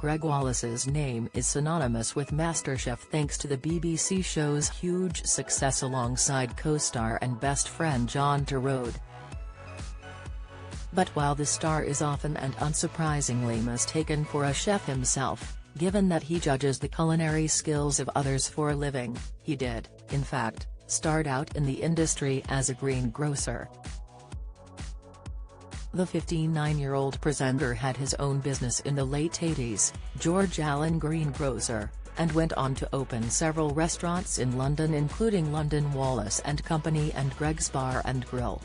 Gregg Wallace's name is synonymous with MasterChef thanks to the BBC show's huge success alongside co-star and best friend John Turturro. But while the star is often and unsurprisingly mistaken for a chef himself, given that he judges the culinary skills of others for a living, he did, in fact, start out in the industry as a greengrocer. The 59-year-old presenter had his own business in the late 80s, George Allen Greengrocer, and went on to open several restaurants in London including London Wallace and Company and Gregg's Bar and Grill.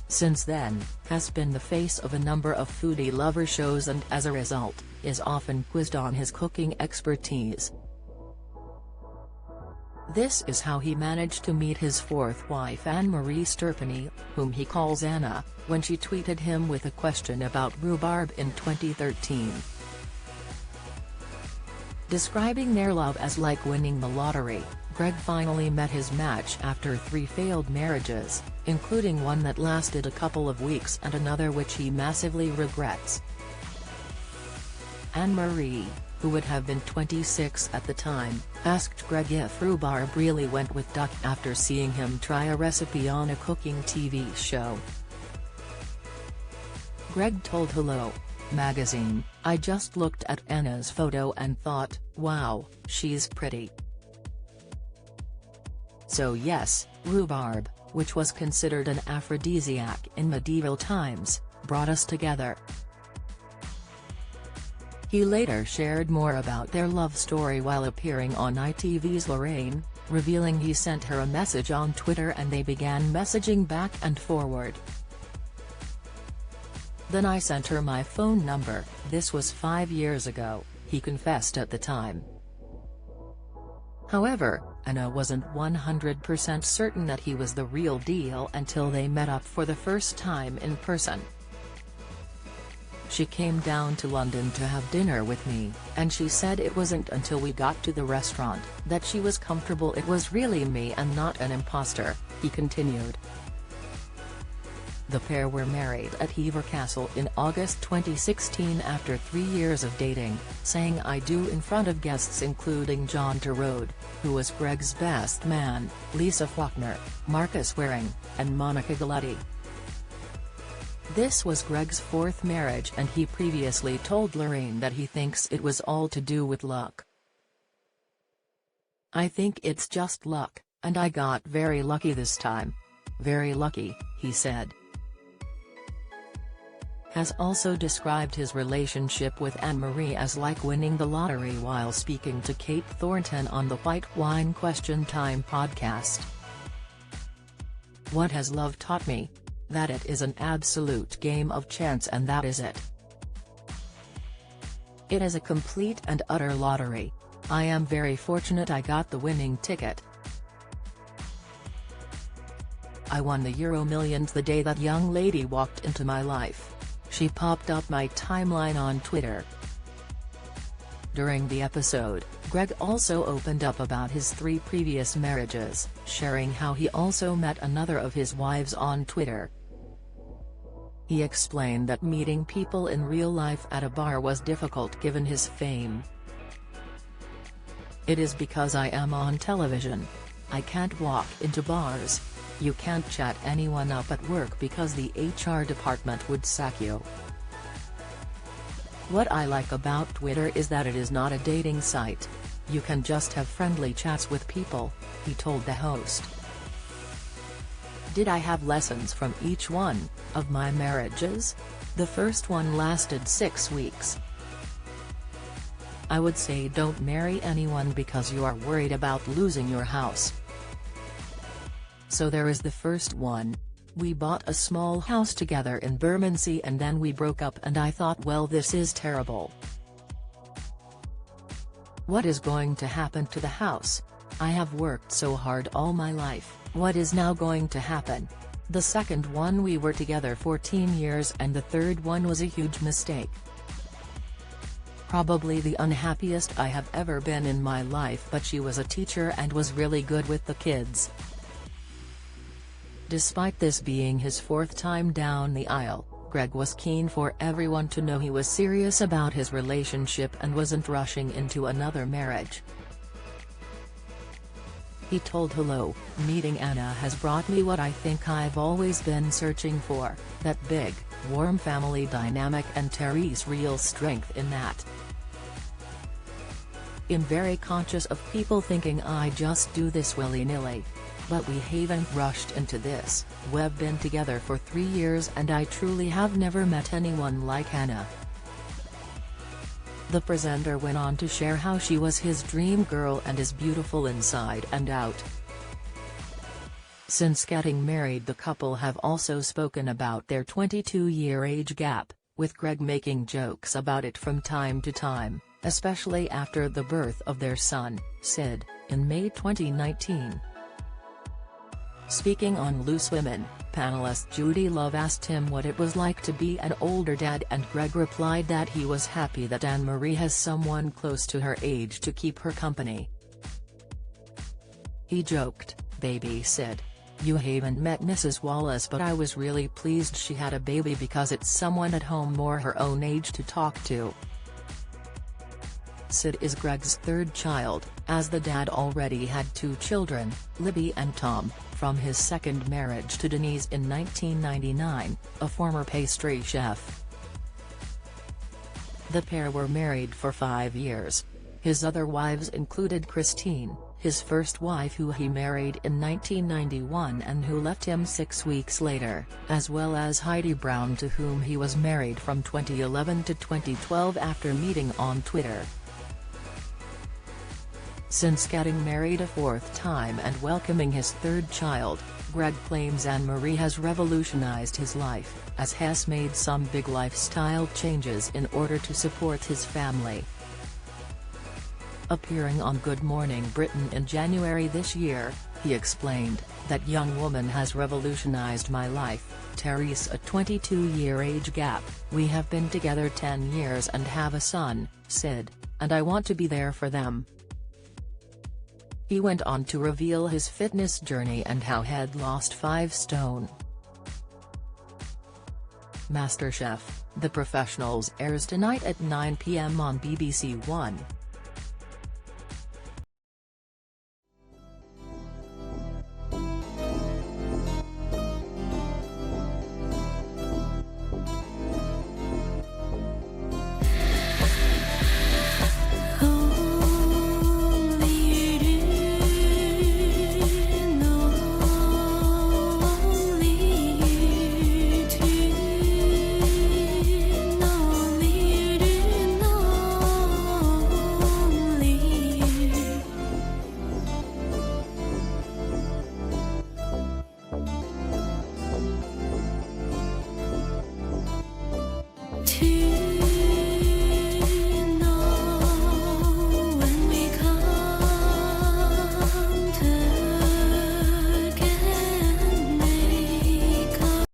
Since then, has been the face of a number of foodie lover shows and as a result, is often quizzed on his cooking expertise. This is how he managed to meet his fourth wife Anne-Marie Sterpany, whom he calls Anna, when she tweeted him with a question about rhubarb in 2013. Describing their love as like winning the lottery, Gregg finally met his match after 3 failed marriages, including one that lasted a couple of weeks and another which he massively regrets. Anne-Marie, who would have been 26 at the time, asked Gregg if rhubarb really went with duck after seeing him try a recipe on a cooking TV show. Gregg told Hello! Magazine, "I just looked at Anna's photo and thought, wow, she's pretty. So yes, rhubarb, which was considered an aphrodisiac in medieval times, brought us together." He later shared more about their love story while appearing on ITV's Lorraine, revealing he sent her a message on Twitter and they began messaging back and forward. "Then I sent her my phone number, this was 5 years ago," he confessed at the time. However, Anna wasn't 100% certain that he was the real deal until they met up for the first time in person. "She came down to London to have dinner with me, and she said it wasn't until we got to the restaurant that she was comfortable it was really me and not an imposter," he continued. The pair were married at Hever Castle in August 2016 after 3 years of dating, saying "I do" in front of guests including John Turturro, who was Gregg's best man, Lisa Faulkner, Marcus Waring, and Monica Galletti. This was Gregg's 4th marriage and he previously told Lorraine that he thinks it was all to do with luck. "I think it's just luck, and I got very lucky this time. Very lucky," he said. Has also described his relationship with Anne-Marie as like winning the lottery while speaking to Kate Thornton on the White Wine Question Time podcast. "What has love taught me? That it is an absolute game of chance and that is it. It is a complete and utter lottery. I am very fortunate I got the winning ticket. I won the Euro Millions the day that young lady walked into my life. She popped up my timeline on Twitter." During the episode, Gregg also opened up about his 3 previous marriages, sharing how he also met another of his wives on Twitter. He explained that meeting people in real life at a bar was difficult given his fame. "It is because I am on television. I can't walk into bars. You can't chat anyone up at work because the HR department would sack you. What I like about Twitter is that it is not a dating site. You can just have friendly chats with people," he told the host. "Did I have lessons from each one of my marriages? The first one lasted 6 weeks. I would say don't marry anyone because you are worried about losing your house. So there is the first one. We bought a small house together in Bermondsey and then we broke up and I thought, well, this is terrible. What is going to happen to the house? I have worked so hard all my life, what is now going to happen? The second one we were together 14 years and the third one was a huge mistake. Probably the unhappiest I have ever been in my life, but she was a teacher and was really good with the kids." Despite this being his 4th time down the aisle, Gregg was keen for everyone to know he was serious about his relationship and wasn't rushing into another marriage. He told Hello, "Meeting Anna has brought me what I think I've always been searching for, that big, warm family dynamic, and Terry's real strength in that. I'm very conscious of people thinking I just do this willy-nilly. But we haven't rushed into this. We've been together for 3 years and I truly have never met anyone like Anna." The presenter went on to share how she was his dream girl and is beautiful inside and out. Since getting married, the couple have also spoken about their 22-year age gap, with Gregg making jokes about it from time to time, especially after the birth of their son, Sid, in May 2019. Speaking on Loose Women, panelist Judy Love asked him what it was like to be an older dad, and Gregg replied that he was happy that Anne-Marie has someone close to her age to keep her company. He joked, "Baby Sid. You haven't met Mrs. Wallace, but I was really pleased she had a baby because it's someone at home more her own age to talk to." Sid is Gregg's third child, as the dad already had 2 children, Libby and Tom, from his second marriage to Denise in 1999, a former pastry chef. The pair were married for 5 years. His other wives included Christine, his first wife who he married in 1991 and who left him 6 weeks later, as well as Heidi Brown, to whom he was married from 2011 to 2012 after meeting on Twitter. Since getting married a 4th time and welcoming his 3rd child, Gregg claims Anne-Marie has revolutionized his life, as has made some big lifestyle changes in order to support his family. Appearing on Good Morning Britain in January this year, he explained, "That young woman has revolutionized my life. Terry's a 22-year age gap, we have been together 10 years and have a son, Sid, and I want to be there for them." He went on to reveal his fitness journey and how he'd lost 5 stone. MasterChef, The Professionals airs tonight at 9 p.m. on BBC One.